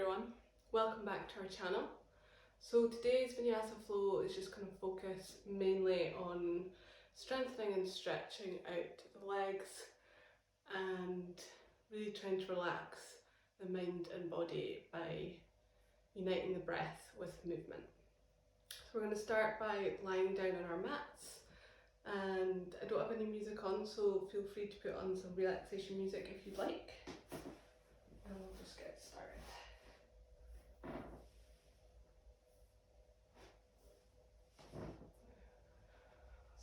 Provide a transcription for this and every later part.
everyone, welcome back to our channel. So today's vinyasa flow is just going to focus mainly on strengthening and stretching out the legs and really trying to relax the mind and body by uniting the breath with movement. So we're going to start by lying down on our mats, and I don't have any music on, so feel free to put on some relaxation music if you'd like. And we'll just get started.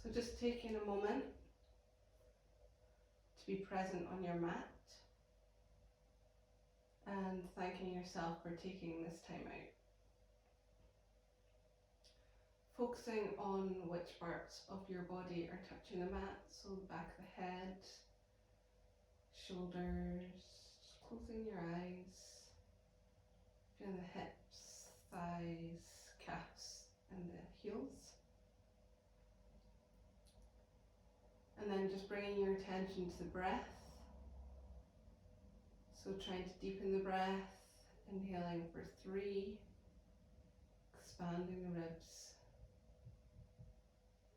So just taking a moment to be present on your mat and thanking yourself for taking this time out. Focusing on which parts of your body are touching the mat, so the back of the head, shoulders, just closing your eyes, feeling the hips, thighs, calves and the heels. And then just bringing your attention to the breath. So trying to deepen the breath, inhaling for 3, expanding the ribs,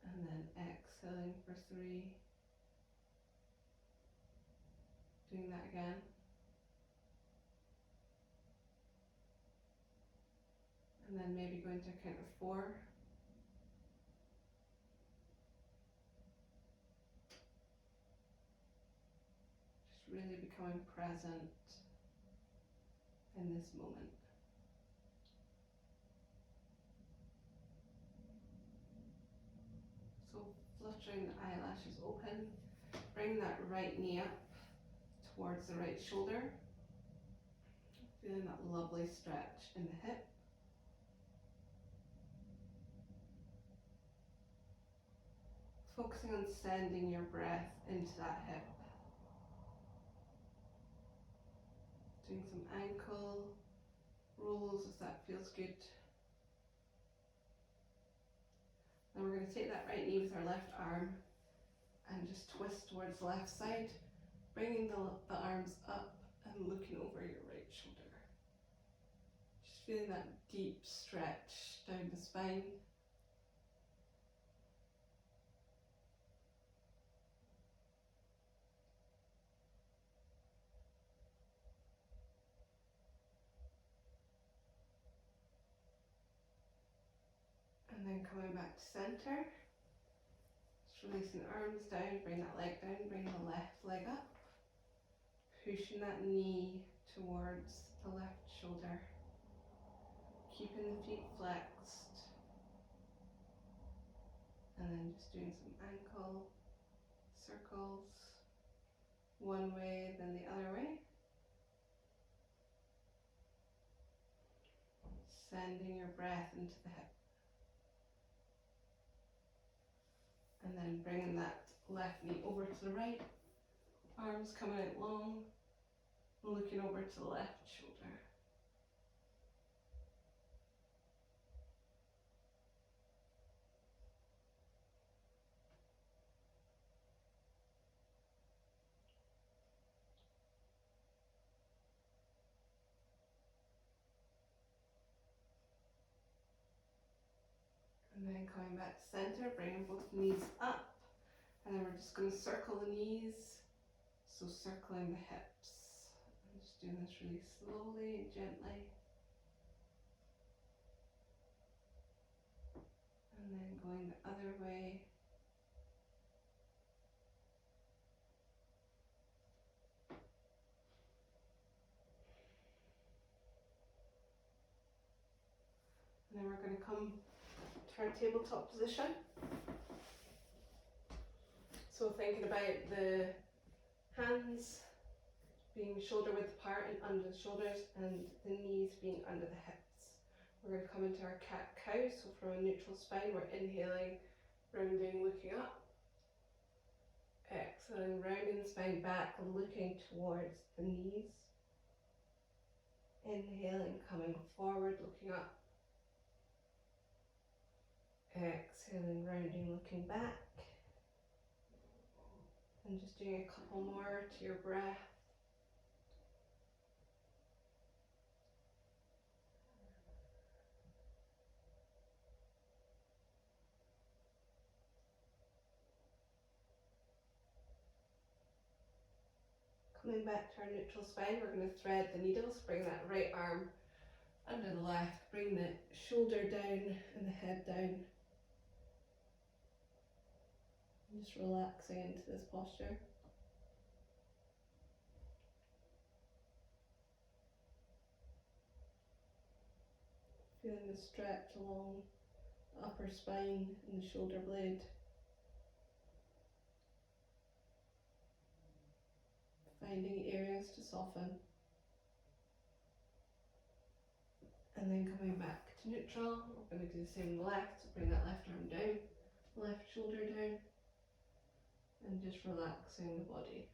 and then exhaling for 3. Doing that again. And then maybe going to a count of 4. Just really becoming present in this moment. So fluttering the eyelashes open, bring that right knee up towards the right shoulder. Feeling that lovely stretch in the hip. Focusing on sending your breath into that hip. Doing some ankle rolls if that feels good. Then we're going to take that right knee with our left arm and just twist towards the left side, bringing the arms up and looking over your right shoulder. Just feeling that deep stretch down the spine. And then coming back to center, just releasing the arms down, bring that leg down, bring the left leg up, pushing that knee towards the left shoulder, keeping the feet flexed, and then just doing some ankle circles, one way then the other way, sending your breath into the hip. And then bringing that left knee over to the right, arms coming out long, looking over to the left shoulder. And then coming back to center, bringing both knees up. And then we're just going to circle the knees, so circling the hips. I'm just doing this really slowly and gently. And then going the other way. And then we're going to come to our tabletop position. So thinking about the hands being shoulder width apart and under the shoulders, and the knees being under the hips. We're going to come into our cat-cow, so from a neutral spine we're inhaling, rounding, looking up. Exhaling, rounding the spine back, looking towards the knees. Inhaling, coming forward, looking up. Exhaling, rounding, looking back. And just doing a couple more to your breath. Coming back to our neutral spine, we're going to thread the needles, bring that right arm under the left, bring the shoulder down and the head down. Just relaxing into this posture. Feeling the stretch along the upper spine and the shoulder blade. Finding areas to soften. And then coming back to neutral, we're going to do the same on the left, so bring that left arm down, left shoulder down, and just relaxing the body.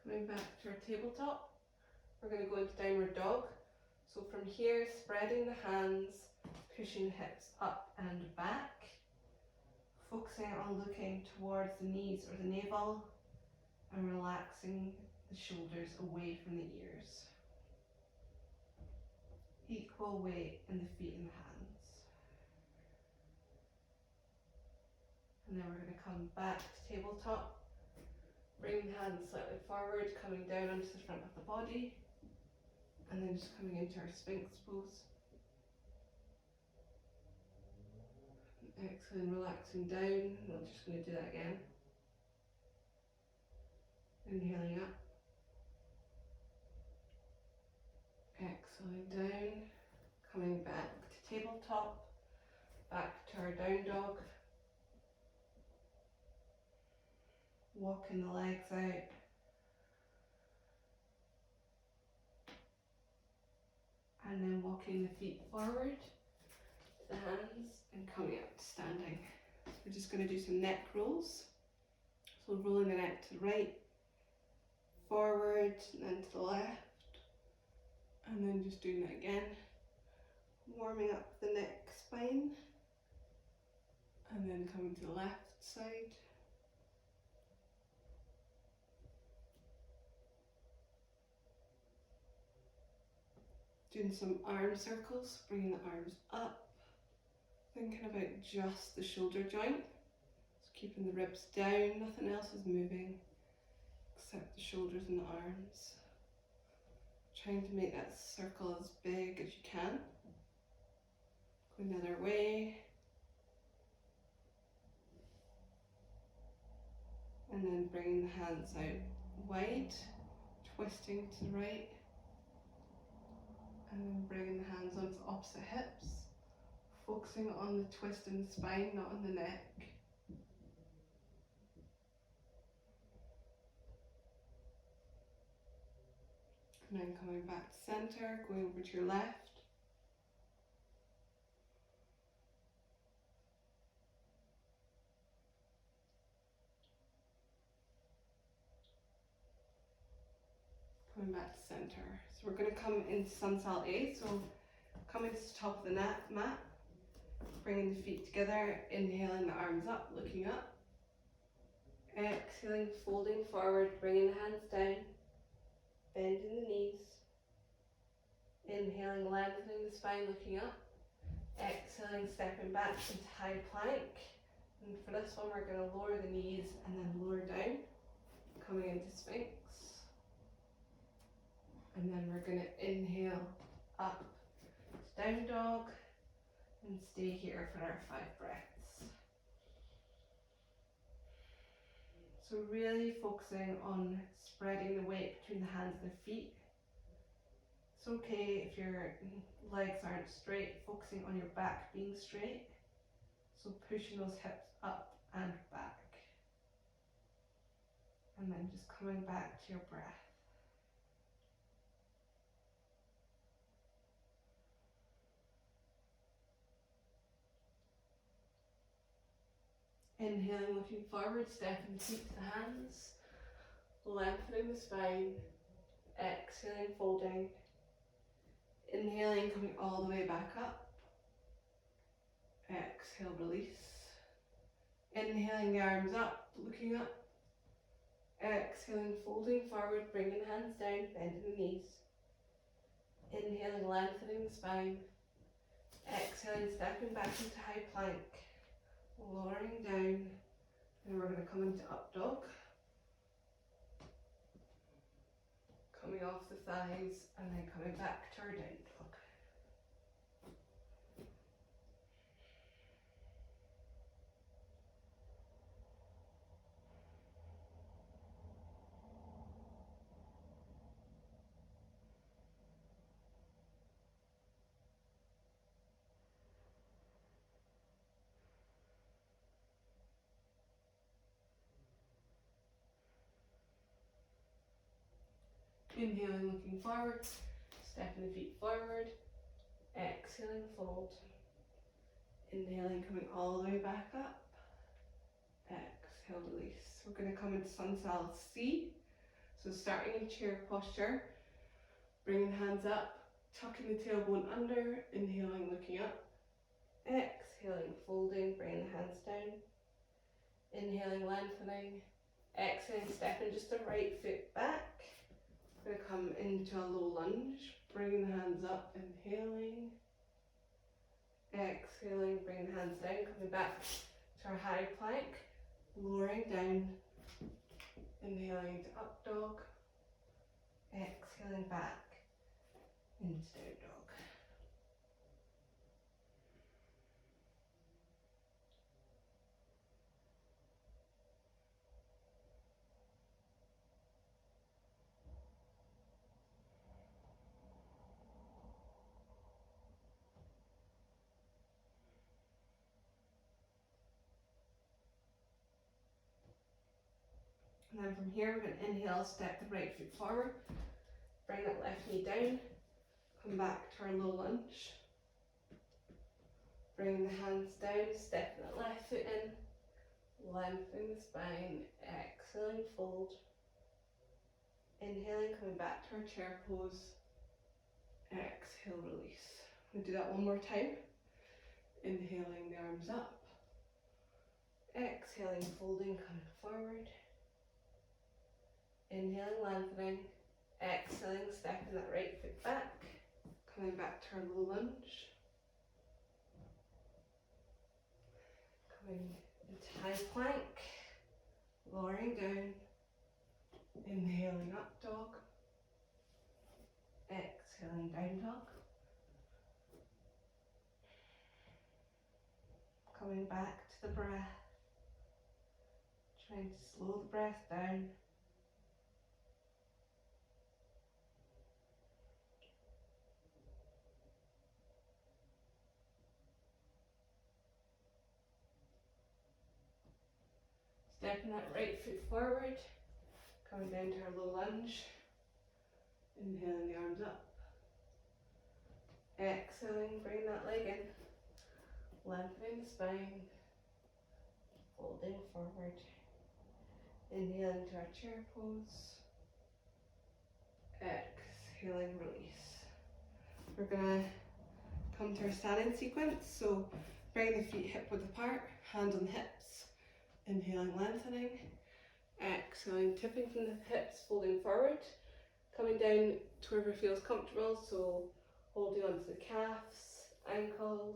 Coming back to our tabletop, we're going to go into downward dog. So from here, spreading the hands, pushing the hips up and back, focusing on looking towards the knees or the navel, and relaxing the shoulders away from the ears. Equal weight in the feet and the hands. And then we're going to come back to tabletop. Bring the hands slightly forward, coming down onto the front of the body, and then just coming into our Sphinx pose. Exhaling, relaxing down. We're just going to do that again. Inhaling up. Exhaling down. Coming back to tabletop. Back to our down dog. Walking the legs out. And then walking the feet forward, the hands, and coming up to standing. So we're just going to do some neck rolls. So rolling the neck to the right, forward, and then to the left. And then just doing that again. Warming up the neck spine. And then coming to the left side. Doing some arm circles, bringing the arms up, thinking about just the shoulder joint, so keeping the ribs down, nothing else is moving except the shoulders and the arms. Trying to make that circle as big as you can. Go another way. And then bringing the hands out wide, twisting to the right. And then bringing the hands onto the opposite hips, focusing on the twist in the spine, not on the neck. And then coming back to center, going over to your left. Coming back to center. So we're going to come into sun sal A. So coming to the top of the mat, bringing the feet together, inhaling the arms up, looking up. Exhaling, folding forward, bringing the hands down, bending the knees. Inhaling, lengthening the spine, looking up. Exhaling, stepping back into high plank. And for this one, we're going to lower the knees and then lower down, coming into Sphinx. And then we're going to inhale up to down dog and stay here for our 5 breaths. So really focusing on spreading the weight between the hands and the feet. It's okay if your legs aren't straight, focusing on your back being straight. So pushing those hips up and back. And then just coming back to your breath. Inhaling, looking forward, stepping the feet to the hands, lengthening the spine, exhaling, folding, inhaling, coming all the way back up, exhale, release, Inhaling the arms up, looking up. Exhaling, folding forward, bringing hands down, bending the knees. Inhaling, lengthening the spine. Exhaling, stepping back into high plank. Lowering down. And we're going to come into up dog. Coming off the thighs and then coming back to our down dog. Inhaling, looking forward, stepping the feet forward. Exhaling, fold. Inhaling, coming all the way back up. Exhale, release. We're going to come into sun salad C. So starting in chair posture, bringing hands up, tucking the tailbone under, inhaling, looking up. Exhaling, folding, bringing the hands down. Inhaling, lengthening. Exhaling, stepping just the right foot back. We're going to come into a low lunge, bringing the hands up, inhaling. Exhaling, bringing the hands down, coming back to our high plank. Lowering down, inhaling to up dog. Exhaling back into down dog. And then from here, we're going to inhale, step the right foot forward, bring that left knee down, come back to our low lunge, bring the hands down, step that left foot in, lengthening the spine, exhaling, fold, inhaling, coming back to our chair pose, exhale, release. We'll do that one more time, inhaling the arms up, exhaling, folding, coming forward. Inhaling, lengthening, exhaling, stepping that right foot back, coming back to our low lunge, coming into high plank, lowering down, inhaling up dog, exhaling down dog, coming back to the breath, trying to slow the breath down. Stepping that right foot forward, coming down to our low lunge, inhaling the arms up, exhaling, bring that leg in, lengthening the spine, folding forward, inhaling to our chair pose, exhaling, release. We're going to come to our standing sequence, so bring the feet hip width apart, hands on the hips, inhaling, lengthening, exhaling, tipping from the hips, folding forward, coming down to wherever feels comfortable, so holding onto the calves, ankles,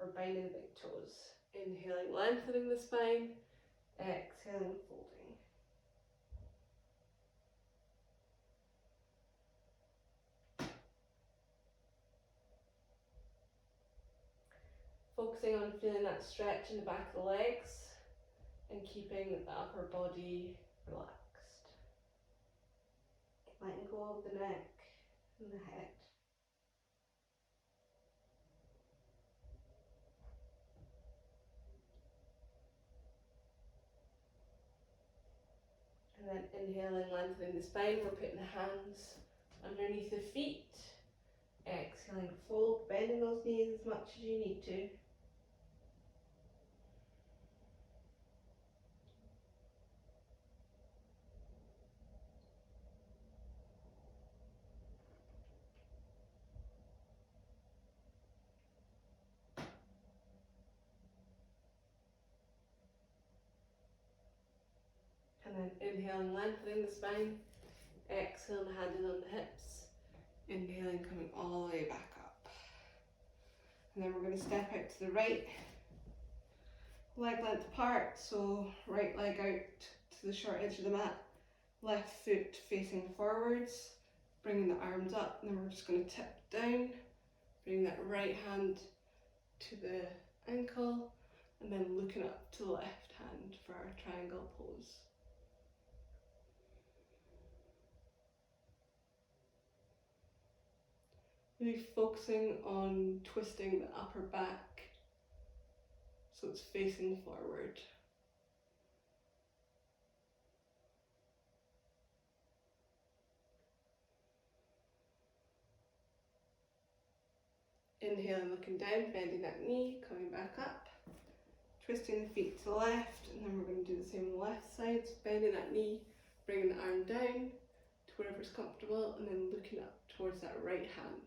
or binding the big toes. Inhaling, lengthening the spine, exhaling, folding. Focusing on feeling that stretch in the back of the legs and keeping the upper body relaxed. Letting go of the neck and the head. And then inhaling, lengthening the spine, we're putting the hands underneath the feet. Exhaling, fold, bending those knees as much as you need to. then inhaling, lengthening the spine. Exhaling, handing on the hips. Inhaling, coming all the way back up. And then we're going to step out to the right. Leg length apart, so right leg out to the short edge of the mat. Left foot facing forwards. Bringing the arms up, and then we're just going to tip down. Bring that right hand to the ankle, and then looking up to the left hand for our triangle pose. Really focusing on twisting the upper back so it's facing forward. Inhaling, looking down, bending that knee, coming back up. Twisting the feet to the left, and then we're going to do the same on the left side. So bending that knee, bringing the arm down to wherever's comfortable, and then looking up towards that right hand.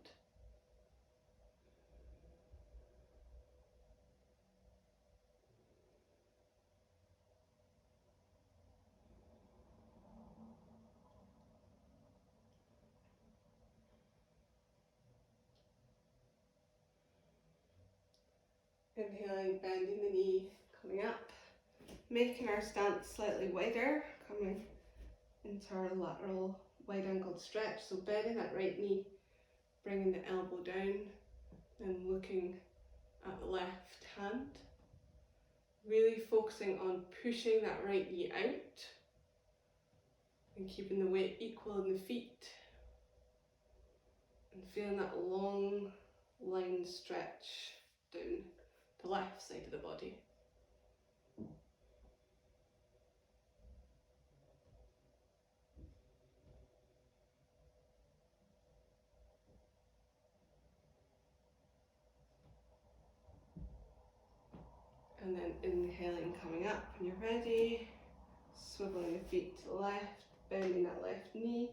Inhaling, bending the knee, coming up, making our stance slightly wider, coming into our lateral wide angled stretch. So bending that right knee, bringing the elbow down, and looking at the left hand. Really focusing on pushing that right knee out and keeping the weight equal in the feet. And feeling that long line stretch down the left side of the body. And then inhaling, coming up when you're ready, swiveling the feet to the left, bending that left knee,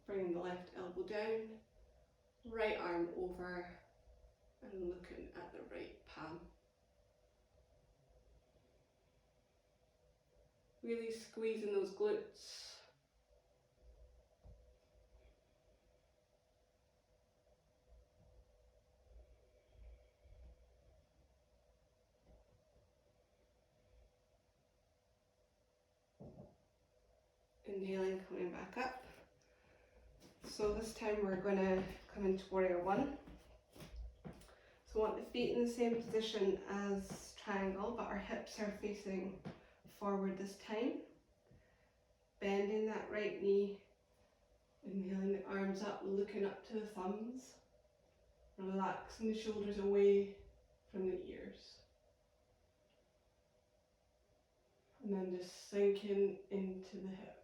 bringing the left elbow down, right arm over, and looking at the right palm. Really squeezing those glutes. Inhaling, coming back up. So this time we're going to come into warrior one. So want the feet in the same position as triangle, but our hips are facing forward this time. Bending that right knee, inhaling the arms up, looking up to the thumbs, relaxing the shoulders away from the ears. And then just sinking into the hips.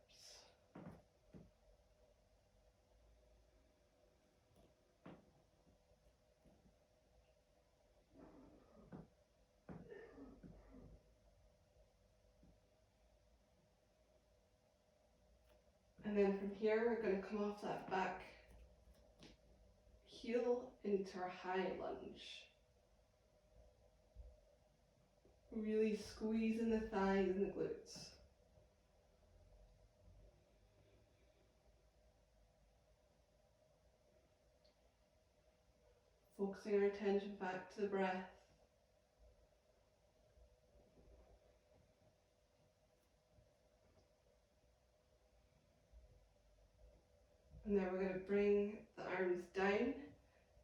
And then from here, we're going to come off that back heel into our high lunge. Really squeezing the thighs and the glutes. Focusing our attention back to the breath. And then we're going to bring the arms down,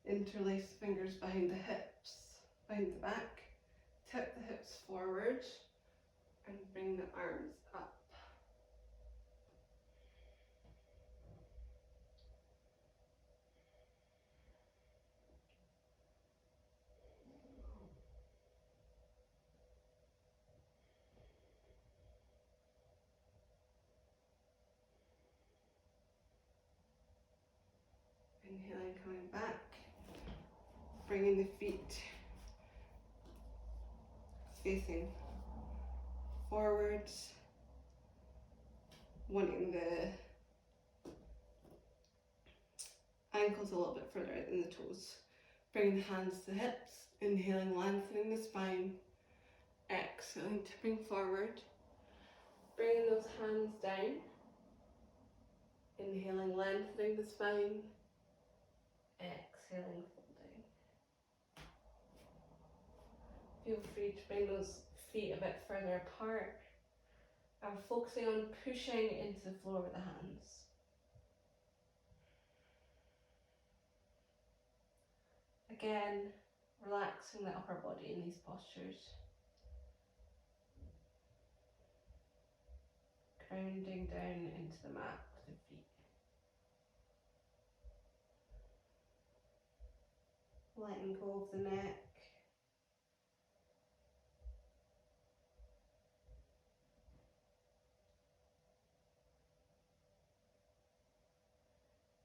interlace fingers behind the hips, behind the back, tip the hips forward, and bring the arms up. Inhaling, coming back, bringing the feet facing forwards, wanting the ankles a little bit further out than the toes. Bringing the hands to the hips, inhaling, lengthening the spine, exhaling, tipping forward, Bringing those hands down. Inhaling, lengthening the spine. Exhaling, folding. Feel free to bring those feet a bit further apart and focusing on pushing into the floor with the hands. Again, relaxing the upper body in these postures. Grounding down into the mat with the feet. Letting go of the neck.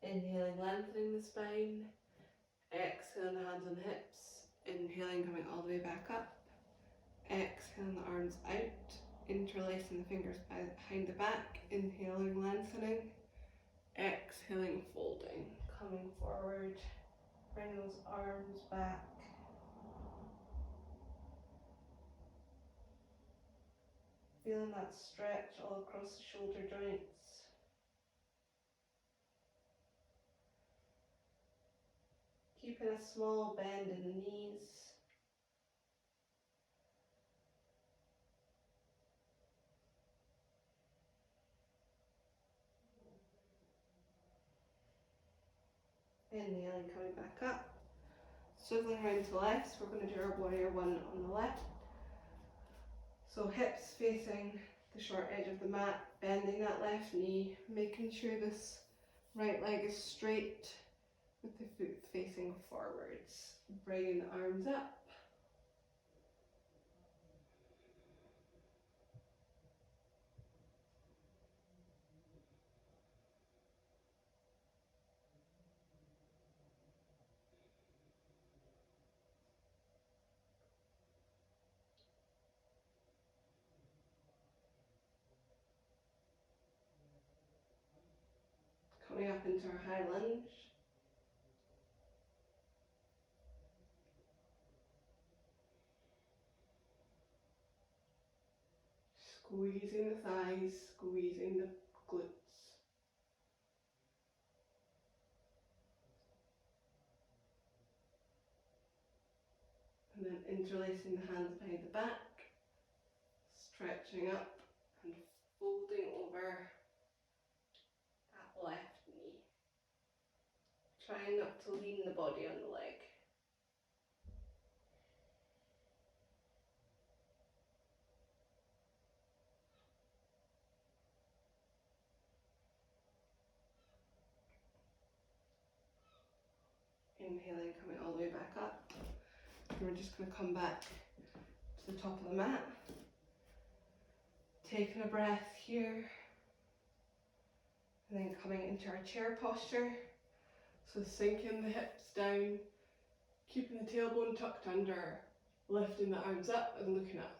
Inhaling, lengthening the spine. Exhaling, the hands on the hips. Inhaling, coming all the way back up. Exhaling, the arms out. Interlacing the fingers behind the back. Inhaling, lengthening. Exhaling, folding. Coming forward. Bring those arms back. Feeling that stretch all across the shoulder joints. Keeping a small bend in the knees. Inhaling, coming back up. Swiveling around to the left, so we're going to do our warrior one on the left. So hips facing the short edge of the mat, bending that left knee, making sure this right leg is straight with the foot facing forwards. Bringing the arms up. Coming up into our high lunge. Squeezing the thighs, squeezing the glutes. And then interlacing the hands behind the back, stretching up and folding over that left knee. Trying not to lean the body on the leg. Inhaling, coming all the way back up. And we're just going to come back to the top of the mat. Taking a breath here. And then coming into our chair posture. So sinking the hips down, keeping the tailbone tucked under, lifting the arms up and looking up.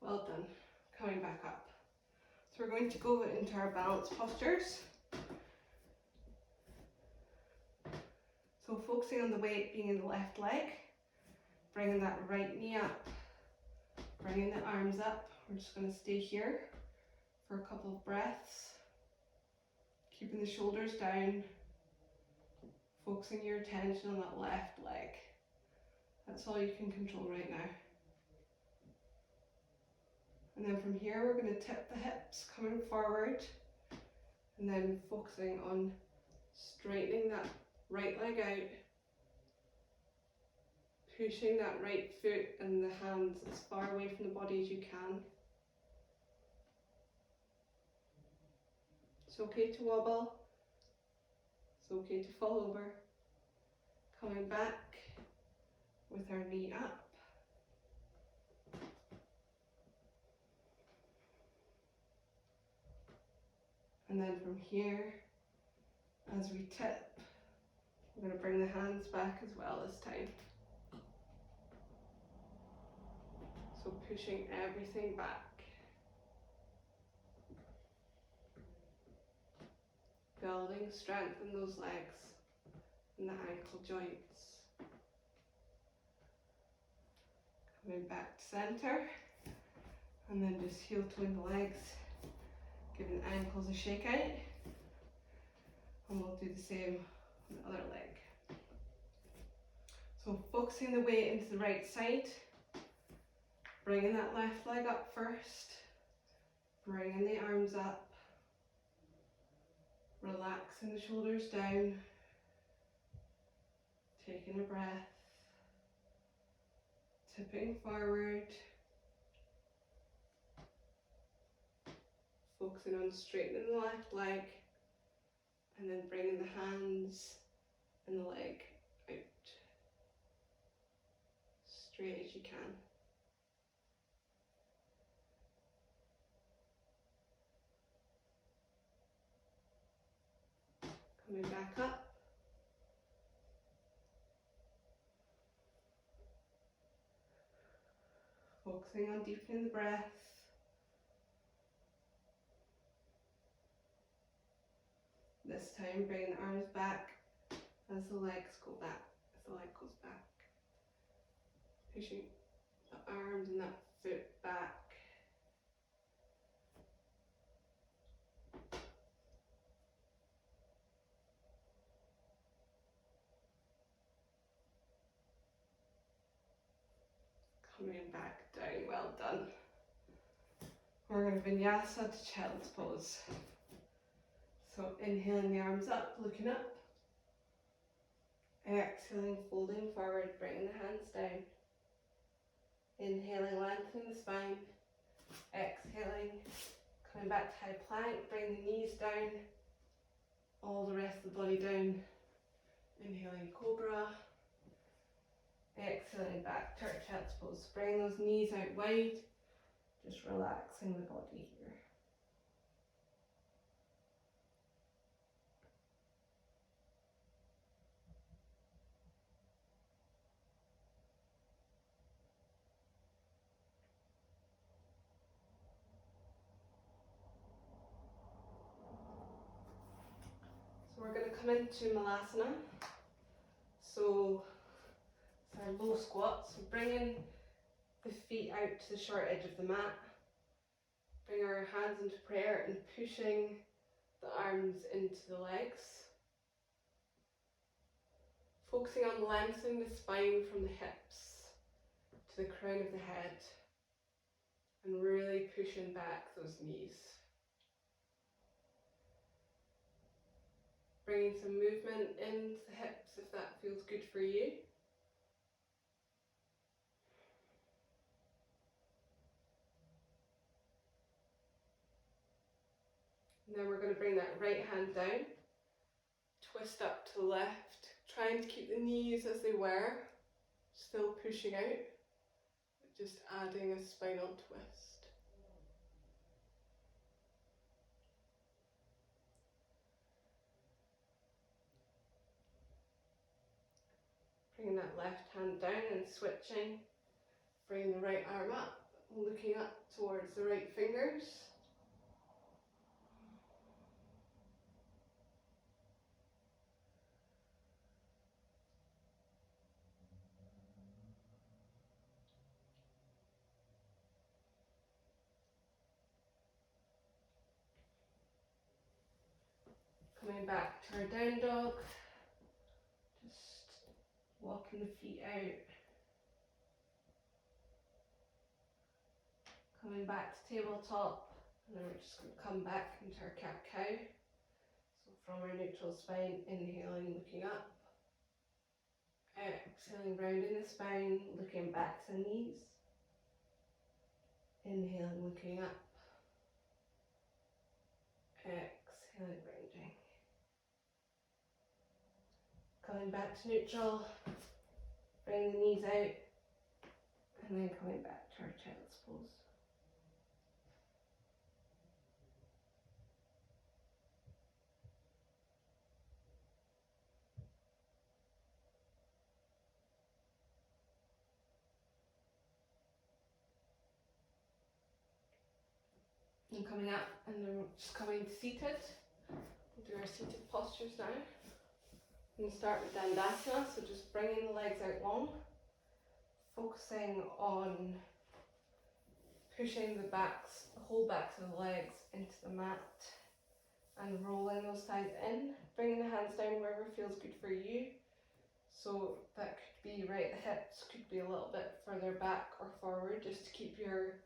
Well done. Coming back up. So we're going to go into our balance postures. So focusing on the weight being in the left leg, bringing that right knee up, bringing the arms up. We're just going to stay here for a couple of breaths. Keeping the shoulders down, focusing your attention on that left leg. That's all you can control right now. And then from here, we're going to tip the hips, coming forward, and then focusing on straightening that right leg out, pushing that right foot and the hands as far away from the body as you can. It's okay to wobble, it's okay to fall over. Coming back with our knee up. And then from here, as we tip, we're going to bring the hands back as well this time. So pushing everything back. Building strength in those legs and the ankle joints. Coming back to centre, and then just heel toeing the legs, giving the ankles a shake out, and we'll do the same on the other leg. So focusing the weight into the right side, bringing that left leg up first, bringing the arms up, relaxing the shoulders down, taking a breath, tipping forward, focusing on straightening the left leg, and then bringing the hands and the leg out, straight as you can. Coming back up. Focusing on deepening the breath. This time bring the arms back as the legs go back, as the leg goes back. Pushing the arms and that foot back. Coming back down, well done. We're going to vinyasa to child's pose. So inhaling the arms up, looking up. Exhaling, folding forward, bringing the hands down. Inhaling, lengthening the spine. Exhaling, coming back to high plank, bring the knees down. All the rest of the body down. Inhaling, cobra. Exhaling, back to our child's pose. Bring those knees out wide. Just relaxing the body here. So we're going to come into Malasana. So it's our low squat. So bringing the feet out to the short edge of the mat. Bring our hands into prayer and pushing the arms into the legs. Focusing on lengthening the spine from the hips to the crown of the head. And really pushing back those knees. Bringing some movement into the hips if that feels good for you. And then we're going to bring that right hand down, twist up to the left, trying to keep the knees as they were, still pushing out, but just adding a spinal twist. Bringing that left hand down and switching, bringing the right arm up, looking up towards the right fingers. Coming back to our down dog, just walking the feet out. Coming back to tabletop, and then we're just going to come back into our cat-cow. So from our neutral spine, inhaling, looking up. Exhaling, rounding the spine, looking back to the knees. Inhaling, looking up. Exhaling, rounding. Coming back to neutral, bring the knees out, and then coming back to our child's pose. And coming up, and then we're just coming seated. We'll do our seated postures now. And start with Dandasana, so just bringing the legs out long, focusing on pushing the whole backs of the legs into the mat and rolling those thighs in, bringing the hands down wherever feels good for you. So that could be right at the hips, could be a little bit further back or forward, just to keep your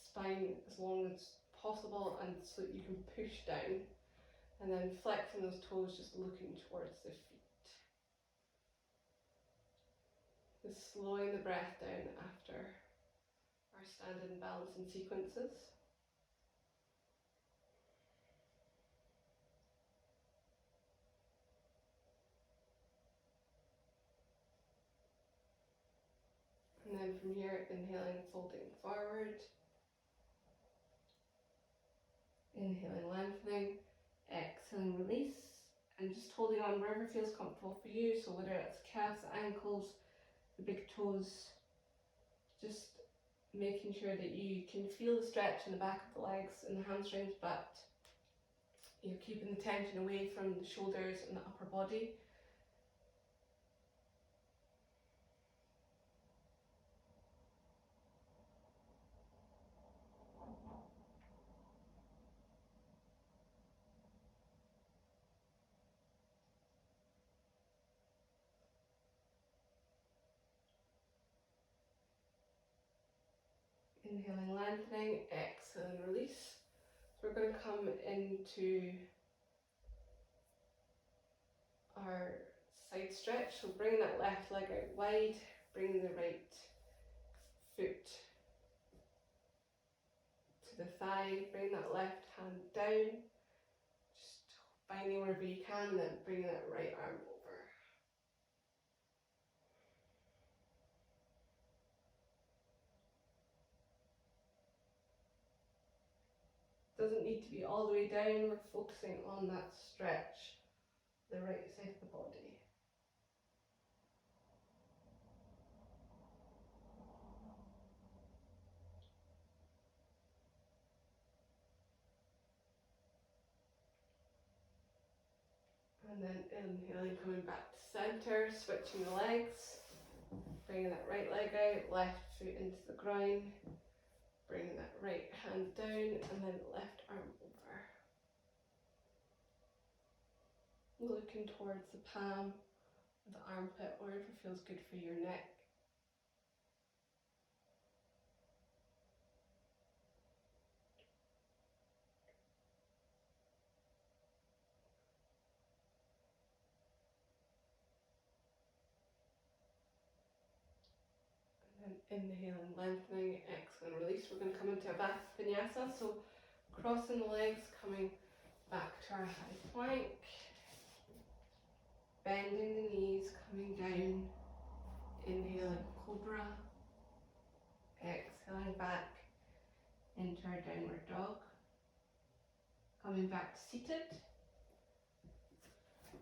spine as long as possible and so that you can push down. And then flexing those toes, just looking towards the feet. Just slowing the breath down after our standing balancing sequences. And then from here, inhaling, folding forward. Inhaling, lengthening. Exhaling, release. And just holding on wherever feels comfortable for you. So whether it's calves, ankles, the big toes, just making sure that you can feel the stretch in the back of the legs and the hamstrings, but you're keeping the tension away from the shoulders and the upper body. Inhaling, lengthening, exhaling, release. So we're going to come into our side stretch. So bringing that left leg out wide, bringing the right foot to the thigh, bring that left hand down, just binding wherever you can, and then bringing that right arm over. Doesn't need to be all the way down, we're focusing on that stretch, the right side of the body. And then inhaling, coming back to center, switching the legs, bringing that right leg out, left foot into the ground, bringing that right hand down, and then left arm over. Looking towards the palm, the armpit, wherever feels good for your neck. And then inhaling, lengthening, exhaling, release. We're going to come into a back vinyasa, so crossing the legs, coming back to our high plank. Bending the knees, coming down, inhaling cobra, exhaling back into our downward dog, coming back to seated.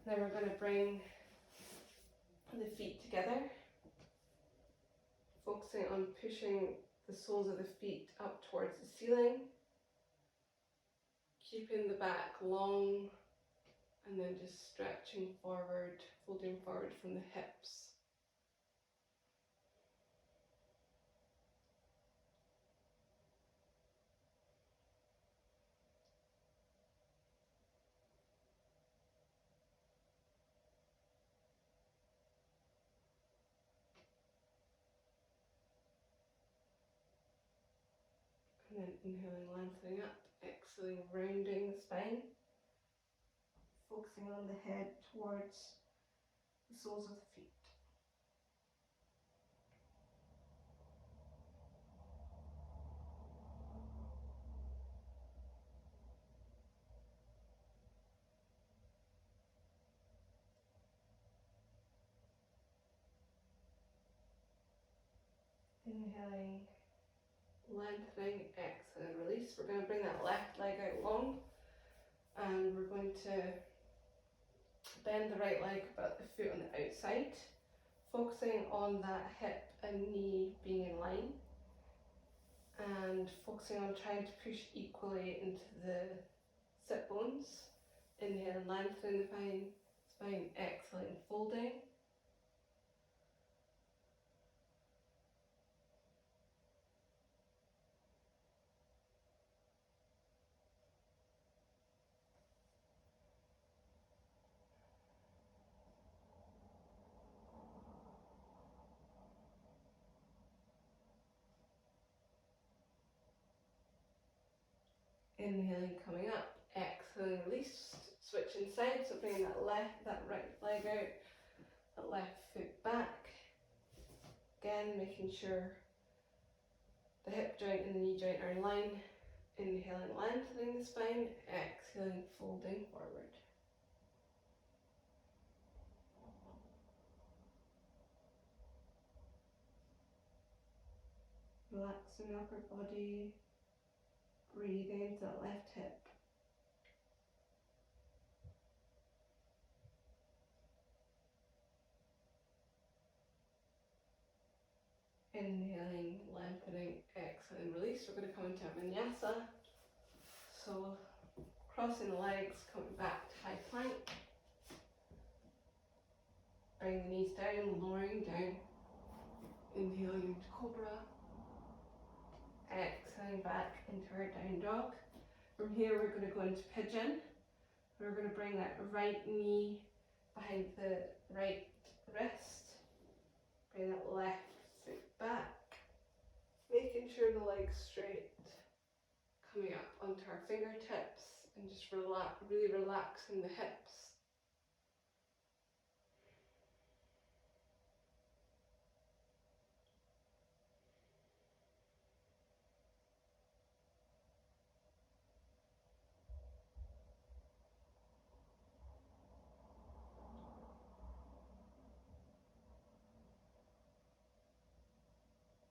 Then we're going to bring the feet together, focusing on pushing the soles of the feet up towards the ceiling, keeping the back long, and then just stretching forward, folding forward from the hips. And then inhaling, lengthening up, exhaling, rounding the spine, focusing on the head towards the soles of the feet. Inhaling, lengthening, exhaling, release. We're going to bring that left leg out long, and we're going to bend the right leg about the foot on the outside, focusing on that hip and knee being in line, and focusing on trying to push equally into sit bones. Inhale and lengthening the spine, exhaling, folding. Inhaling, coming up, exhaling, release, switching sides, so bringing that right leg out, that left foot back. Again, making sure the hip joint and the knee joint are in line. Inhaling, lengthening the spine, exhaling, folding forward. Relaxing upper body, breathing into that left hip. Inhaling, lengthening, exhaling, release. We're going to come into a vinyasa. So crossing the legs, coming back to high plank. Bring the knees down, lowering down. Inhaling into cobra. Exhaling back into our down dog. From here we're going to go into pigeon. We're going to bring that right knee behind the right wrist. Bring that left foot back. Making sure the leg's straight. Coming up onto our fingertips and just really relaxing the hips.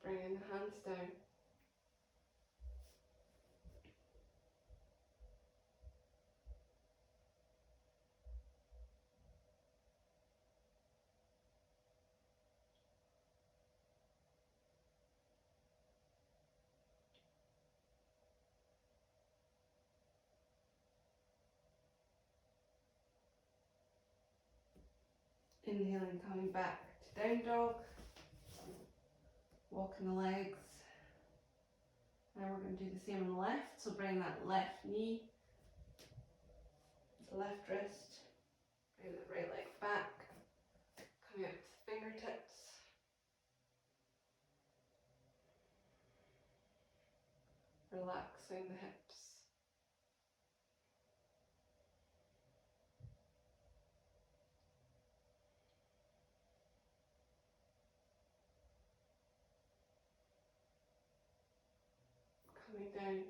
Bringing the hands down. Inhaling, coming back to down dog. Walking the legs. Now we're going to do the same on the left. So bring that left knee, the left wrist, bring that right leg back, coming up to the fingertips. Relaxing the hips. Coming down.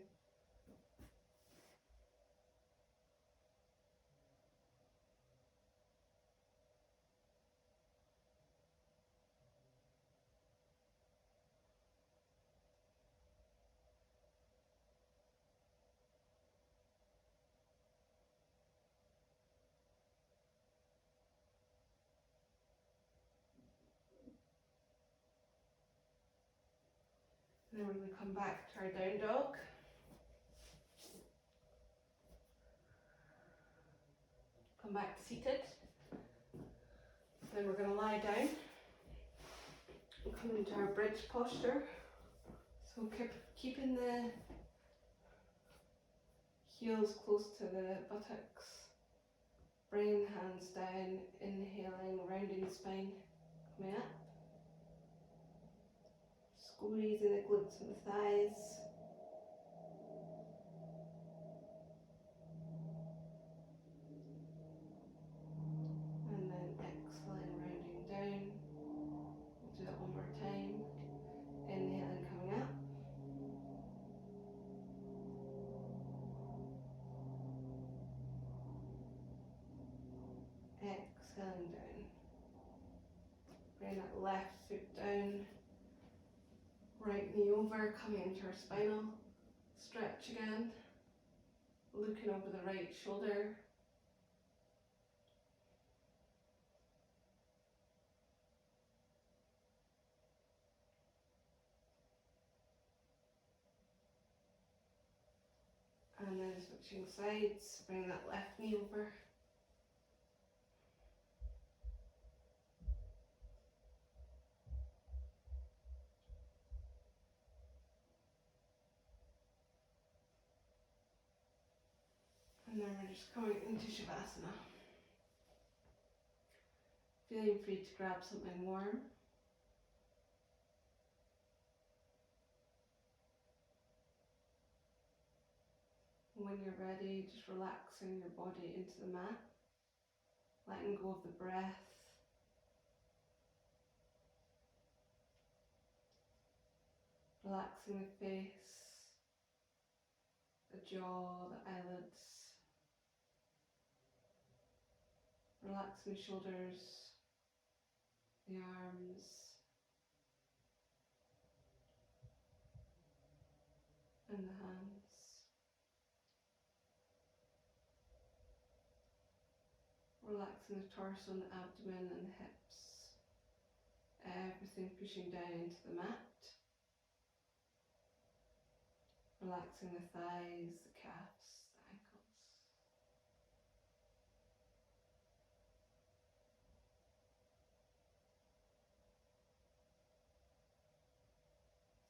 And then we're going to come back to our down dog. Come back seated. Then we're going to lie down and come into our bridge posture. So keeping the heels close to the buttocks. Bringing the hands down, inhaling, rounding the spine, coming up. Squeezing the glutes and the thighs. And then exhaling, rounding down. We'll do that one more time. Inhaling, coming up. Exhaling down. Bring that left foot down. Right knee over, coming into our spinal stretch again. Looking over the right shoulder. And then then switching sides, bring that left knee over. And then we're just coming into Shavasana. Feeling free to grab something warm. When you're ready, just relaxing your body into the mat, letting go of the breath, relaxing the face, the jaw, the eyelids, relaxing the shoulders, the arms, and the hands. Relaxing the torso and the abdomen and the hips. Everything pushing down into the mat. Relaxing the thighs, the calves, the ankles.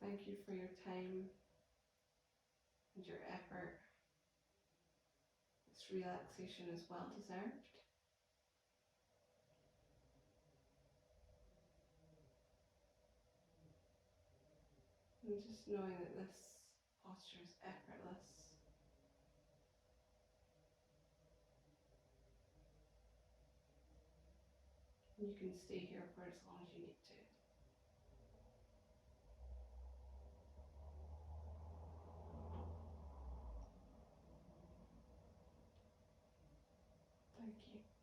Thank you for your time and your effort. This relaxation is well deserved. And just knowing that this posture is effortless. You can stay here for as long as you need to. Thank you.